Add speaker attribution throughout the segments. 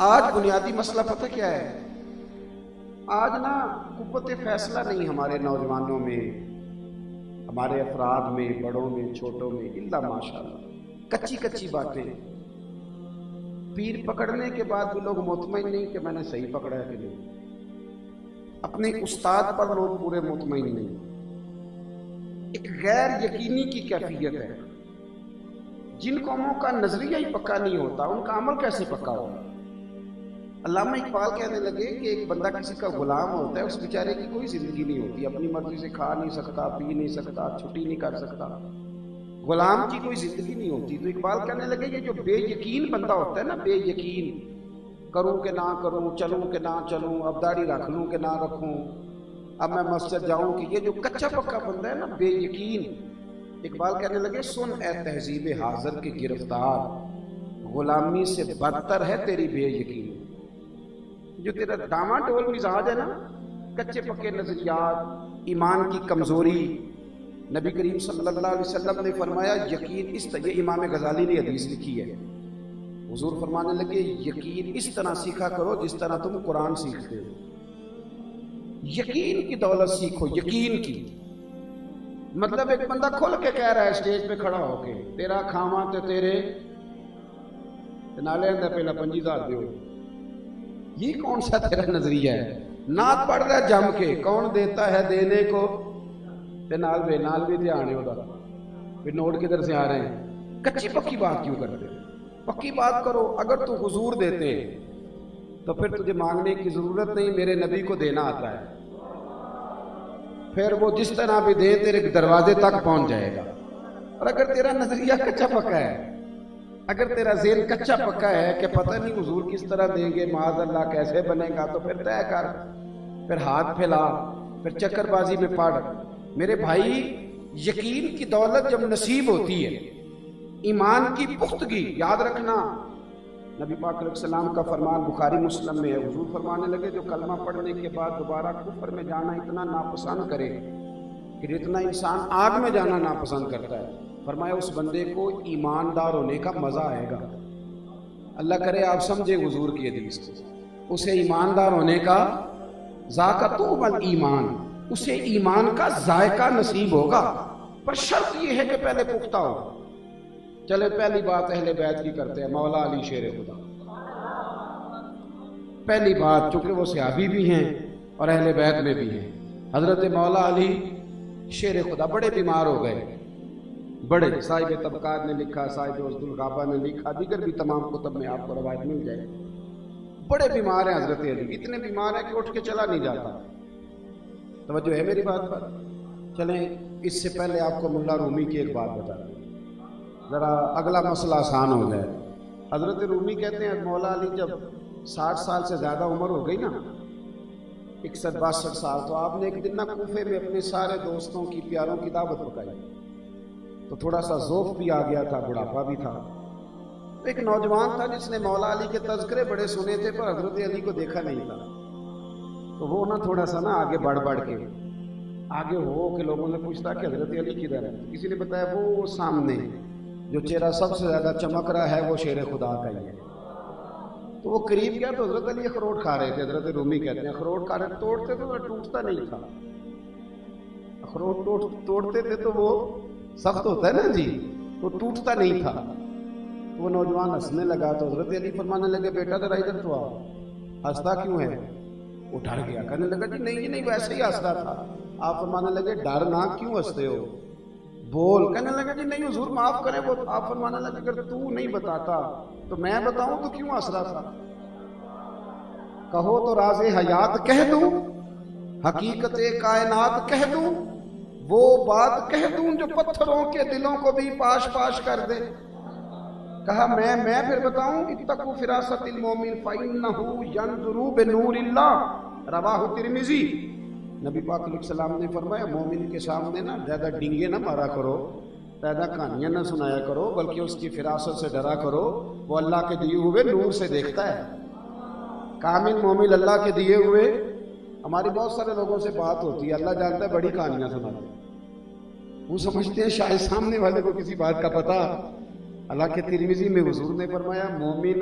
Speaker 1: آج بنیادی مسئلہ پتہ کیا ہے؟ آج نا قوت فیصلہ نہیں ہمارے نوجوانوں میں، ہمارے افراد میں، بڑوں میں، چھوٹوں میں، الا ماشاءاللہ کچی کچی باتیں. پیر پکڑنے کے بعد بھی لوگ مطمئن نہیں کہ میں نے صحیح پکڑا ہے کہ نہیں. اپنے استاد پر لوگ پورے مطمئن نہیں. ایک غیر یقینی کی کیفیت ہے. جن قوموں کا نظریہ ہی پکا نہیں ہوتا ان کا عمل کیسے پکا ہوگا؟ علامہ اقبال کہنے لگے کہ ایک بندہ کسی کا غلام ہوتا ہے، اس بیچارے کی کوئی زندگی نہیں ہوتی، اپنی مرضی سے کھا نہیں سکتا، پی نہیں سکتا، چھٹی نہیں کر سکتا، غلام کی کوئی زندگی نہیں ہوتی. تو اقبال کہنے لگے یہ جو بے یقین بندہ ہوتا ہے نا، بے یقین، کروں کہ نہ کروں، چلوں کہ نہ چلوں، اب داڑھی رکھ لوں کہ نہ رکھوں، اب میں مسجد جاؤں کہ، یہ جو کچا پکا بندہ ہے نا، بے یقین، اقبال کہنے لگے سن اے تہذیب حاضر کے گرفتار، غلامی سے بدتر ہے تیری بے یقین. جو تیرا ڈاما ڈول مزاج ہے نا، کچے پکے نظریات، ایمان کی کمزوری. نبی کریم صلی اللہ علیہ وسلم نے فرمایا یقین اس طرح، یہ امام غزالی نے حدیث لکھی ہے، حضور فرمانے لگے یقین اس طرح سیکھا کرو جس طرح تم قرآن سیکھتے ہو. یقین کی دولت سیکھو، یقین کی. مطلب ایک بندہ کھل کے کہہ رہا ہے اسٹیج پہ کھڑا ہو کے، تیرا کھاواں تے تیرے نالے اندر پہلا 50,000 دیو. یہ کون سا تیرا نظریہ ہے؟ نعت پڑھ رہا ہے جم کے، کون دیتا ہے دینے کو، تے نال بھی دھیان ہے ہوتا، پھر نوٹ کدھر سے آ رہے ہیں؟ کچی پکی بات کیوں کرتے؟ پکی بات کرو. اگر تو حضور دیتے تو پھر تجھے مانگنے کی ضرورت نہیں، میرے نبی کو دینا آتا ہے، پھر وہ جس طرح بھی دے تیرے دروازے تک پہنچ جائے گا. اور اگر تیرا نظریہ کچا پکا ہے، اگر تیرا ذہن کچا پکا ہے کہ پتہ نہیں حضور کس طرح دیں گے، معاذ اللہ کیسے بنے گا، تو پھر طے کر، پھر ہاتھ پھیلا، پھر چکر بازی میں پڑ. میرے بھائی، یقین کی دولت جب نصیب ہوتی ہے، ایمان کی پختگی، یاد رکھنا نبی پاک علیہ السلام کا فرمان بخاری مسلم میں ہے. حضور فرمانے لگے جو کلمہ پڑھنے کے بعد دوبارہ کفر میں جانا اتنا ناپسند کرے کہ جتنا انسان آگ میں جانا ناپسند کرتا ہے، فرمایا اس بندے کو ایماندار ہونے کا مزہ آئے گا. اللہ کرے آپ سمجھے حضور کی حدیث کو. اسے ایماندار ہونے کا ذائقہ طعم الایمان، اسے ایمان کا ذائقہ نصیب ہوگا، پر شرط یہ ہے کہ پہلے پختہ ہو. چلے پہلی بات اہل بیت کی کرتے ہیں، مولا علی شیر خدا. پہلی بات، چونکہ وہ صحابی بھی ہیں اور اہل بیت میں بھی ہیں، حضرت مولا علی شیر خدا بڑے بیمار ہو گئے. بڑے، صاحب طبقات نے لکھا، صاحب عزد الغابہ نے لکھا، دیگر بھی تمام کتب میں آپ کو روایت مل جائے. بڑے بیمار ہیں حضرت علی، اتنے بیمار ہیں کہ اٹھ کے چلا نہیں جاتا. توجہ ہے میری بات پر؟ چلیں اس سے پہلے آپ کو ملا رومی کی ایک بات بتا دیں، ذرا اگلا مسئلہ آسان ہو جائے. حضرت رومی کہتے ہیں مولا علی جب 60 سال سے زیادہ عمر ہو گئی نا، 61-62 سال، تو آپ نے ایک دن نا کوفے میں اپنے سارے دوستوں کی، پیاروں کی دعوت پکائی. تو تھوڑا سا ذوق بھی آ گیا تھا، بڑھاپا بھی تھا. ایک نوجوان تھا جس نے مولا علی کے تذکرے بڑے سنے تھے پر حضرت علی کو دیکھا نہیں تھا. تو وہ نا تھوڑا سا نا آگے بڑھ کے آگے ہو کہ لوگوں نے پوچھتا کہ حضرت علی کدھر ہے. کسی نے بتایا وہ سامنے جو چہرہ سب سے زیادہ چمک رہا ہے وہ شیر خدا کا ہی ہے. تو وہ قریب گیا تو حضرت علی اخروٹ کھا رہے تھے. حضرت رومی کہتے ہیں اخروٹ کھا رہے، توڑتے تو وہ ٹوٹتا نہیں تھا. اخروٹ توڑتے تھے تو وہ سخت ہوتا ہے نا جی، وہ ٹوٹتا نہیں تھا. تو وہ نوجوان ہنسنے لگا تو حضرت علی فرمانے لگے بیٹا ذرا ادھر تو آؤ، ہنستا کیوں ہے؟ وہ ڈر گیا، کہنے لگا جی نہیں ویسے ہی ہنستا تھا. آپ فرمانے لگے ڈر نہ کیوں ہنستے ہو، بول. کہنے لگا جی نہیں حضور معاف کریں. وہ آپ فرمانے لگے اگر تو نہیں بتاتا تو میں بتاؤں تو کیوں ہنس رہا تھا؟ کہو تو راز حیات کہہ دوں، حقیقت کائنات کہہ دوں، وہ بات کہہ دوں جو پتھروں کے دلوں کو بھی پاش کر دے. کہا میں پھر بتاؤں، اتقوا فراست المومن فإنہ ینظر بنور اللہ، رواہ ترمذی. نبی پاک علیہ السلام نے فرمایا مومن کے سامنے نا زیادہ ڈنگے نہ مارا کرو، زیادہ کہانیاں نہ سنایا کرو، بلکہ اس کی فراست سے ڈرا کرو. وہ اللہ کے دیے ہوئے نور سے دیکھتا ہے. کامل مومن اللہ کے دیے ہوئے. ہماری بہت سارے لوگوں سے بات ہوتی ہے، اللہ جانتا ہے بڑی کہانیاں سناتے ہیں، وہ سمجھتے ہیں شاید سامنے والے کو کسی بات کا پتہ. اللہ کے ترمذی میں حضور نے فرمایا مومن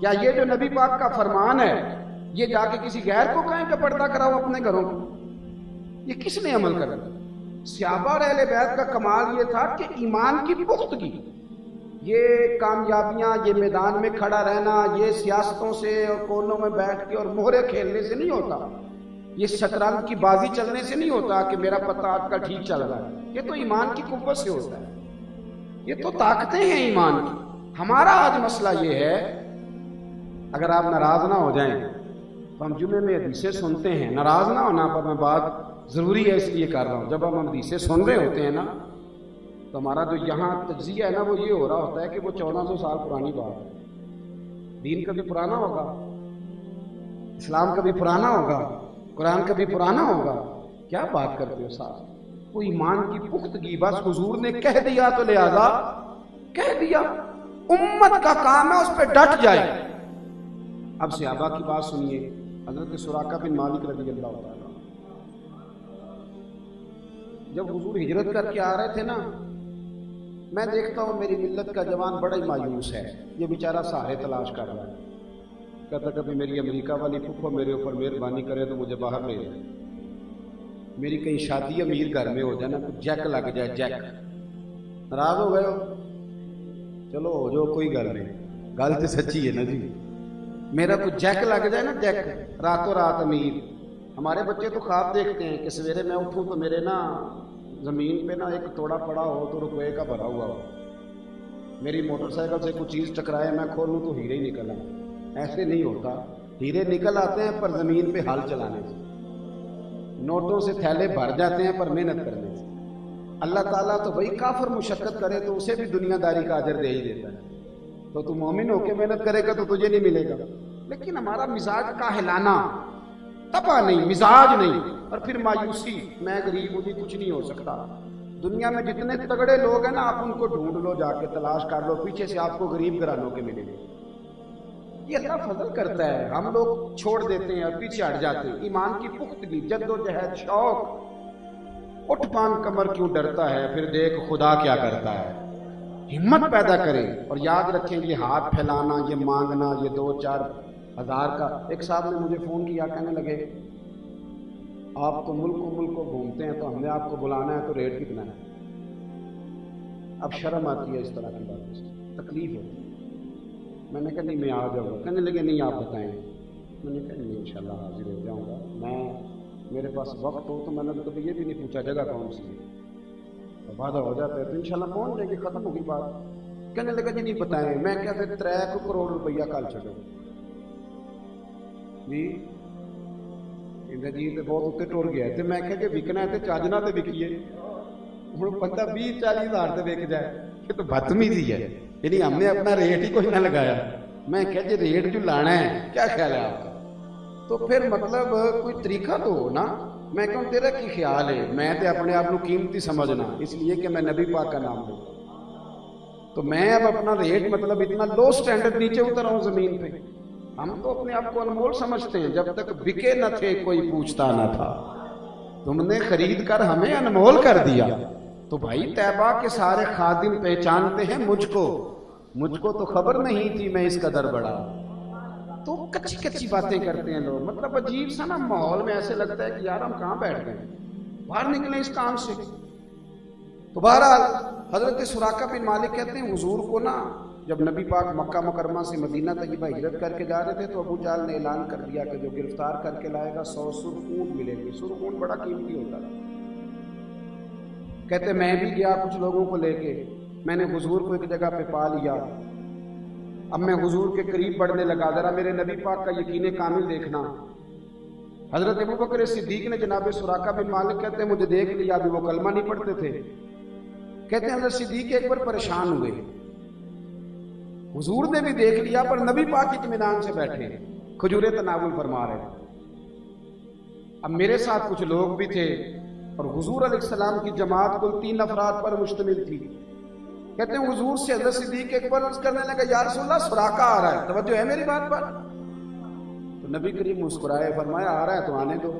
Speaker 1: کیا یہ جو نبی پاک کا فرمان ہے یہ جا کے کسی غیر کو کہیں کہ پردہ کراؤ اپنے گھروں کو؟ یہ کس نے عمل کرا؟ صحابہ اور اہل بیت کا کمال یہ تھا کہ ایمان کی پختگی، یہ کامیابیاں، یہ میدان میں کھڑا رہنا، یہ سیاستوں سے اور کونوں میں بیٹھ کے اور مہرے کھیلنے سے نہیں ہوتا، یہ شطرنج کی بازی چلنے سے نہیں ہوتا کہ میرا پتہ آج کل ٹھیک چل رہا ہے۔ یہ تو ایمان کی قوت سے ہوتا ہے، یہ تو طاقتیں ہیں ایمان کی۔ ہمارا آج مسئلہ یہ ہے، اگر آپ ناراض نہ ہو جائیں تو ہم جمعے میں حدیثیں سنتے ہیں، ناراض نہ ہونا پر میں بات ضروری ہے اس لیے کر رہا ہوں، جب ہم حدیثیں سن رہے ہوتے ہیں نا تو ہمارا جو یہاں تجزیہ ہے نا وہ یہ ہو رہا ہوتا ہے کہ وہ 1400 سال پرانی بات ہے، دین کبھی پرانا ہوگا، اسلام کبھی پرانا ہوگا، قرآن کبھی پرانا ہوگا، کیا بات کرتے ہو صاحب؟ وہ ایمان کی پختگی، بس حضور نے کہہ دیا تو لہذا کہہ دیا، امت کا کام ہے اس پہ ڈٹ جائے۔ اب صحابہ کی بات سنیے، حضرت سراقہ بن مالک رضی اللہ تعالیٰ، جب حضور ہجرت کر کے آ رہے تھے نا، میں دیکھتا ہوں میری ملت کا جوان بڑا ہی مایوس ہے، یہ بیچارہ سہارے تلاش کر رہا ہے، کہتا کبھی میری امریکہ والی پھپھو میرے اوپر مہربانی کرے تو مجھے باہر لے جائے، میری کہیں شادی امیر گھر میں ہو جائے نا، کچھ جیک لگ جائے، جیک۔ ناراض ہو گئے ہو؟ چلو ہو جو، کوئی گل نہیں، گل تو سچی ہے نا جی، میرا کچھ جیک لگ جائے نا، جیک، راتوں رات امیر۔ ہمارے بچے تو خواب دیکھتے ہیں کہ سویرے میں اٹھوں تو میرے نا زمین پہ نا ایک توڑا پڑا ہو تو روپے کا بھرا ہوا ہو، میری موٹر سائیکل سے کوئی چیز ٹکرائے میں کھولوں تو ہیرے ہی نکل آئے۔ ایسے نہیں ہوتا، ہیرے نکل آتے ہیں پر زمین پہ ہل چلانے سے، نوٹوں سے تھیلے بھر جاتے ہیں پر محنت کرنے سے۔ اللہ تعالیٰ تو بھائی کافر مشقت کرے تو اسے بھی دنیا داری کا اجر دے ہی دیتا ہے، تو مومن ہو کے محنت کرے گا تو تجھے نہیں ملے گا۔ لیکن ہمارا مزاج کاہلانہ، تپا نہیں، مزاج نہیں، اور پھر مایوسی، میں غریب ہوں، کچھ نہیں ہو سکتا۔ دنیا میں جتنے تگڑے لوگ ہیں نا آپ ان کو ڈھونڈ لو، جا کے تلاش کر لو، پیچھے سے آپ کو غریب گھرانوں کے ملیں گے۔ یہ اللہ فضل کرتا ہے، ہم لوگ چھوڑ دیتے ہیں اور پیچھے ہٹ جاتے ہیں۔ ایمان کی پختگی، جد و جہد، شوق، اٹھ پان کمر کیوں ڈرتا ہے، پھر دیکھ خدا کیا کرتا ہے۔ ہمت پیدا کریں اور یاد رکھیں یہ ہاتھ پھیلانا، یہ مانگنا، یہ 2-4 ہزار کا۔ ایک صاحب نے مجھے فون کیا، کہنے لگے آپ تو ملک کو گھومتے ہیں تو ہم نے آپ کو بلانا ہے تو ریٹ کتنا ہے؟ اب شرم آتی ہے اس طرح کی باتوں سے، تکلیف ہوتی ہے۔ میں نے کہا نہیں میں آ جاؤں گا، کہنے لگے نہیں آپ بتائیں، میں نے کہا نہیں انشاءاللہ حاضر ہو جاؤں گا، میں میرے پاس وقت ہو تو میں نے تو کبھی یہ بھی نہیں پوچھا جگہ کون سی ہے، وعدہ ہو جاتا ہے تو انشاءاللہ پہنچ جائے گی، ختم ہوگی بات۔ کہنے لگا جی نہیں بتائیں، میں کیا پھر 3 کروڑ روپیہ کل چھڑوں جی جی تو بہت اتنے ٹر گیا تو میں کہا کہ وکنا ہے تو چاجنا تو وکیے، ہوں بندہ 20-40 ہزار سے وک جائے، یہ تو بدتمیزی ہے، یعنی ہم نے اپنا ریٹ ہی کوئی نہ لگایا۔ میں کہا جی ریٹ جو لانا ہے کیا خیال ہے آپ کا؟ تو پھر مطلب کوئی طریقہ تو ہو نا۔ میں کہوں تیرا کی خیال ہے؟ میں تے اپنے آپ کو قیمتی سمجھنا اس لیے کہ میں نبی پاک کا نام لوں، تو میں اب اپنا ریٹ مطلب اتنا لو سٹینڈرڈ نیچے اتر رہا ہوں زمین پہ۔ ہم تو اپنے آپ کو انمول سمجھتے ہیں، جب تک بکے نہ تھے کوئی پوچھتا نہ تھا، تم نے خرید کر ہمیں انمول کر دیا۔ تو بھائی طیبہ کے سارے خادم پہچانتے ہیں مجھ کو تو خبر نہیں تھی میں اس قدر بڑا۔ تو کچی باتیں کرتے ہیں لوگ، مطلب عجیب سا نا ماحول میں ایسے لگتا ہے کہ یار ہم کہاں بیٹھ گئے، باہر نکلیں اس کام سے۔ تو بہرحال حضرت سراقہ بن مالک کہتے ہیں حضور کو نا جب نبی پاک مکہ مکرمہ سے مدینہ طیبہ ہجرت کر کے جا رہے تھے تو ابو جہل نے اعلان کر دیا کہ جو گرفتار کر کے لائے گا 100 سرخ اونٹ ملے گی۔ سرخ اونٹ بڑا قیمتی ہوتا ہے۔ کہتے میں بھی گیا کچھ لوگوں کو لے کے، میں نے حضور کو ایک جگہ پہ پا لیا، اب میں حضور کے قریب بڑھنے لگا، ذرا میرے نبی پاک کا یقین کامل دیکھنا۔ حضرت ابوبکر صدیق نے جناب سراقہ بن مالک کہتے ہیں مجھے دیکھ لیا، ابھی وہ کلمہ نہیں پڑھتے تھے، کہتے ہیں حضرت صدیق ایک بار پریشان ہوئے، حضور نے بھی دیکھ لیا پر نبی پاک اطمینان سے بیٹھے کھجورے تناول فرما رہے تھے۔ اب میرے ساتھ کچھ لوگ بھی تھے اور حضور علیہ السلام کی جماعت کل 3 افراد پر مشتمل تھی۔ کہتے ہیں حضور سے حضرت صدیق ایک بار عرض کرنے لگا یا رسول اللہ سراقہ آ رہا ہے، توجہ ہے میری بات پر؟ تو نبی کریم مسکرائے، فرمایا آ رہا ہے تو آنے دو۔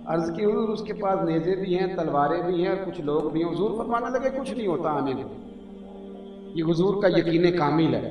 Speaker 1: عرض کی حضور اس کے پاس نیزے بھی ہیں، تلواریں بھی ہیں اور کچھ لوگ بھی ہیں۔ حضور فرمانے لگے کچھ نہیں ہوتا، آنے دو۔ یہ حضور کا یقین کامل ہے